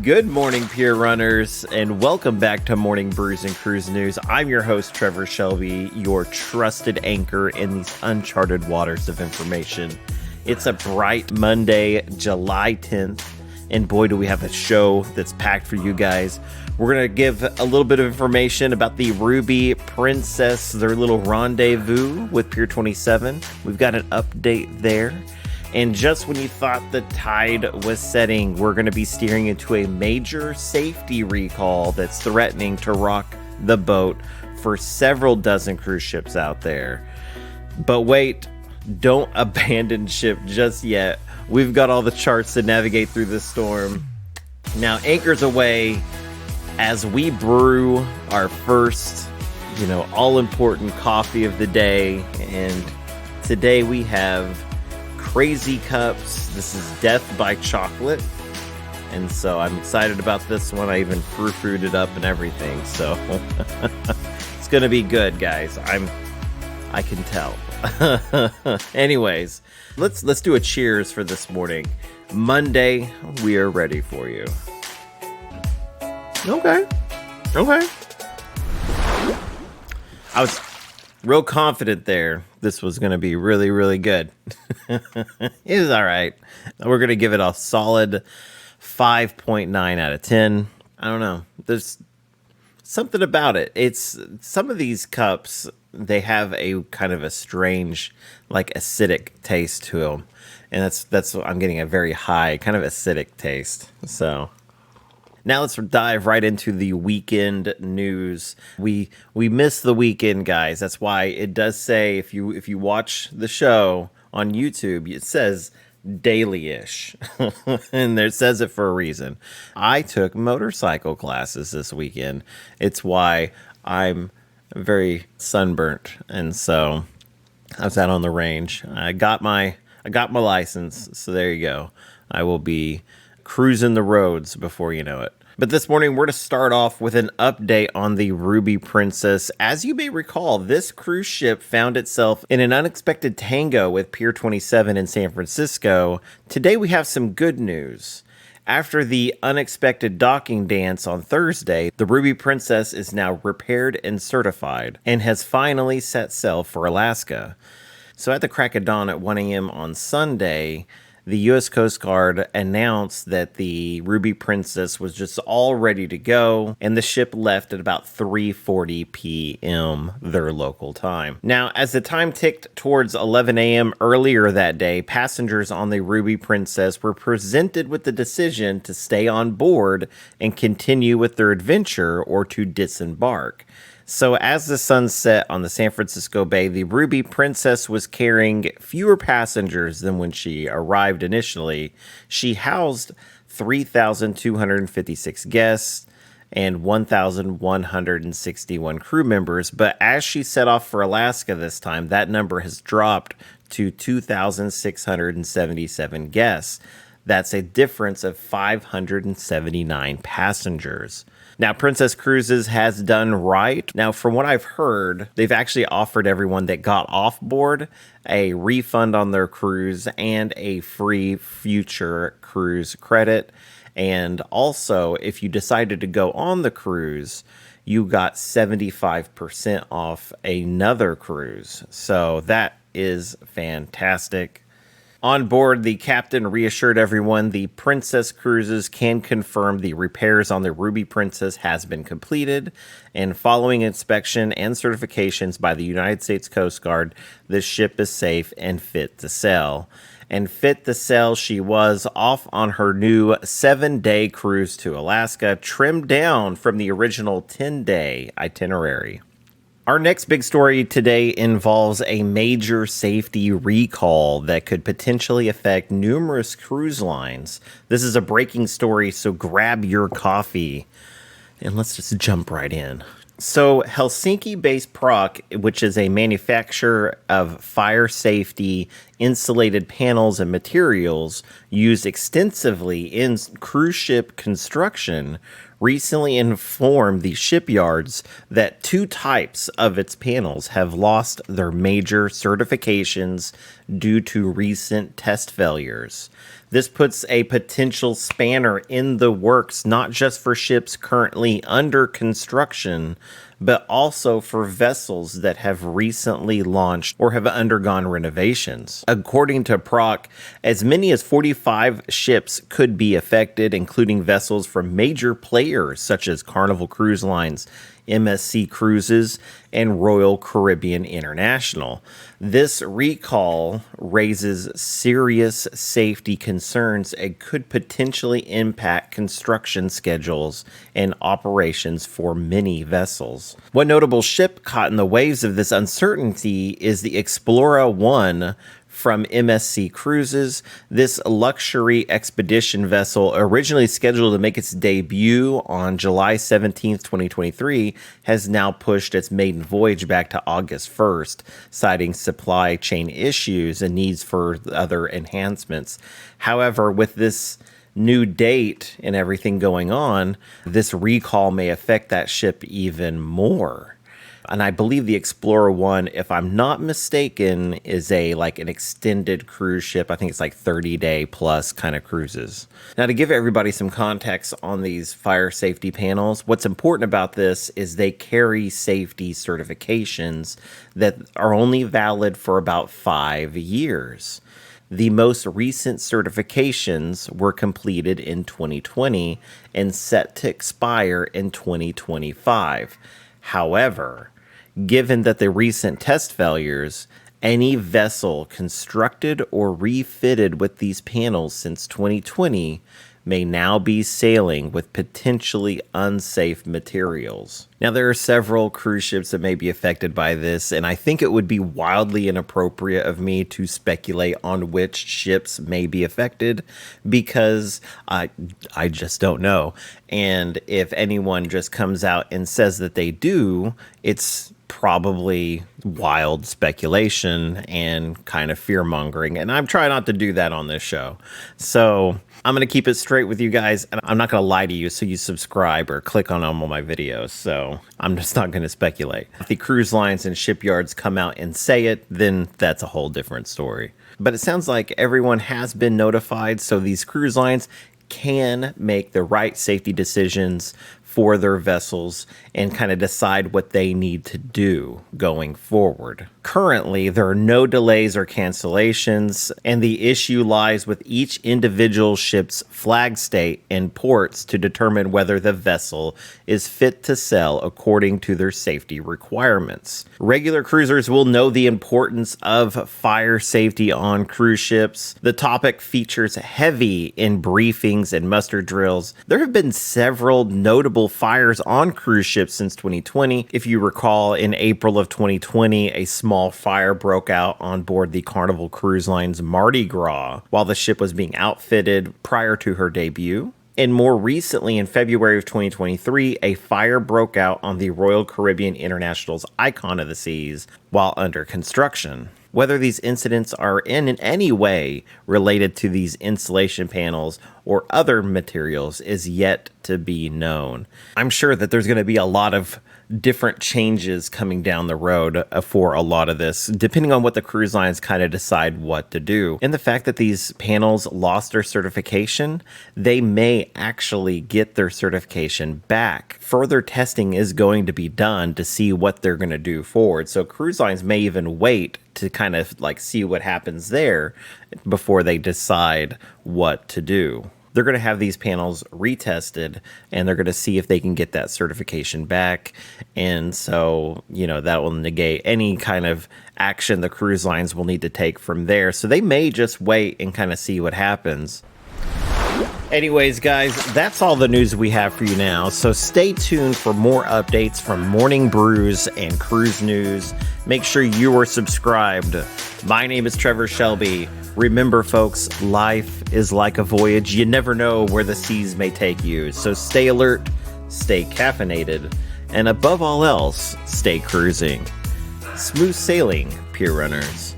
Good morning, Pier runners, and welcome back to Morning Brews and Cruise News. I'm your host, Trevor Shelby, your trusted anchor in these uncharted waters of information. It's a bright Monday, July 10th, and boy, do we have a show that's packed for you guys. We're going to give a little bit of information about the Ruby Princess, their little rendezvous with Pier 27. We've got an update there. And just when you thought the tide was setting, we're going to be steering into a major safety recall that's threatening to rock the boat for several dozen cruise ships out there. But wait, don't abandon ship just yet. We've got all the charts to navigate through this storm. Now, anchors away as we brew our first, all-important coffee of the day. And today we have Crazy Cups. This is Death by Chocolate, and so I'm excited about this one. I even proofread it up and everything, so it's gonna be good, guys. I can tell. Anyways, let's do a cheers for this morning. Monday, we are ready for you. Okay. I was real confident there. This was going to be really, really good. It was all right. We're going to give it a solid 5.9 out of 10. I don't know. There's something about it. It's some of these cups, they have a kind of a strange, like acidic taste to them. And that's I'm getting a very high kind of acidic taste. So now let's dive right into the weekend news. We missed the weekend, guys. That's why it does say, if you watch the show on YouTube, it says daily-ish. And it says it for a reason. I took motorcycle classes this weekend. It's why I'm very sunburnt. And so I was out on the range. I got my license. So there you go. I will be cruising the roads before you know it. But this morning, we're going to start off with an update on the Ruby Princess. As you may recall, this cruise ship found itself in an unexpected tango with Pier 27 in San Francisco. Today, we have some good news. After the unexpected docking dance on Thursday, the Ruby Princess is now repaired and certified and has finally set sail for Alaska. So at the crack of dawn at 1 a.m. on Sunday, the U.S. Coast Guard announced that the Ruby Princess was just all ready to go, and the ship left at about 3:40 p.m. their local time. Now, as the time ticked towards 11 a.m. earlier that day, passengers on the Ruby Princess were presented with the decision to stay on board and continue with their adventure or to disembark. So as the sun set on the San Francisco Bay, the Ruby Princess was carrying fewer passengers than when she arrived initially. She housed 3,256 guests and 1,161 crew members, but as she set off for Alaska this time, that number has dropped to 2,677 guests. That's a difference of 579 passengers. Now, Princess Cruises has done right. Now, from what I've heard, they've actually offered everyone that got off board a refund on their cruise and a free future cruise credit. And also, if you decided to go on the cruise, you got 75% off another cruise. So that is fantastic. On board, the captain reassured everyone the Princess Cruises can confirm the repairs on the Ruby Princess has been completed, and following inspection and certifications by the United States Coast Guard, the ship is safe and fit to sail. And fit to sail she was, off on her new 7-day cruise to Alaska, trimmed down from the original 10-day itinerary. Our next big story today involves a major safety recall that could potentially affect numerous cruise lines. This is a breaking story, so grab your coffee and let's just jump right in. So Helsinki-based Proc, which is a manufacturer of fire safety insulated panels and materials used extensively in cruise ship construction, recently informed the shipyards that 2 types of its panels have lost their major certifications due to recent test failures. This puts a potential spanner in the works, not just for ships currently under construction, but also for vessels that have recently launched or have undergone renovations. According to Proc, as many as 45 ships could be affected, including vessels from major players such as Carnival Cruise Lines, MSC Cruises, and Royal Caribbean International. This recall raises serious safety concerns and could potentially impact construction schedules and operations for many vessels. One notable ship caught in the waves of this uncertainty is the Explorer 1 from MSC Cruises. This luxury expedition vessel, originally scheduled to make its debut on July 17th, 2023, has now pushed its maiden voyage back to August 1st, citing supply chain issues and needs for other enhancements. However, with this new date and everything going on, this recall may affect that ship even more. And I believe the Explorer 1, if I'm not mistaken, is an extended cruise ship. I think it's 30-day plus kind of cruises. Now, to give everybody some context on these fire safety panels, what's important about this is they carry safety certifications that are only valid for about 5 years. The most recent certifications were completed in 2020 and set to expire in 2025. However, given that the recent test failures, any vessel constructed or refitted with these panels since 2020 may now be sailing with potentially unsafe materials. Now, there are several cruise ships that may be affected by this, and I think it would be wildly inappropriate of me to speculate on which ships may be affected because I just don't know. And if anyone just comes out and says that they do, it's probably wild speculation and kind of fear mongering. And I'm trying not to do that on this show. So I'm going to keep it straight with you guys. And I'm not going to lie to you. So you subscribe or click on all my videos. So I'm just not going to speculate. If the cruise lines and shipyards come out and say it, then that's a whole different story. But it sounds like everyone has been notified. So these cruise lines can make the right safety decisions for their vessels and kind of decide what they need to do going forward. Currently, there are no delays or cancellations, and the issue lies with each individual ship's flag state and ports to determine whether the vessel is fit to sail according to their safety requirements. Regular cruisers will know the importance of fire safety on cruise ships. The topic features heavy in briefings and muster drills. There have been several notable fires on cruise ships since 2020. If you recall, in April of 2020, a small fire broke out on board the Carnival Cruise Line's Mardi Gras while the ship was being outfitted prior to her debut. And more recently, in February of 2023, a fire broke out on the Royal Caribbean International's Icon of the Seas while under construction. Whether these incidents are in any way related to these insulation panels or other materials is yet to be known. I'm sure that there's going to be a lot of different changes coming down the road for a lot of this, depending on what the cruise lines kind of decide what to do. And the fact that these panels lost their certification, they may actually get their certification back. Further testing is going to be done to see what they're going to do forward. So cruise lines may even wait to kind of see what happens there before they decide what to do. They're going to have these panels retested and they're going to see if they can get that certification back. And so, that will negate any kind of action the cruise lines will need to take from there. So they may just wait and kind of see what happens. Anyways, guys, that's all the news we have for you now. So stay tuned for more updates from Morning Brews and Cruise News. Make sure you are subscribed. My name is Trevor Shelby. Remember, folks, life is like a voyage. You never know where the seas may take you. So stay alert, stay caffeinated, and above all else, stay cruising. Smooth sailing, Pier Runners.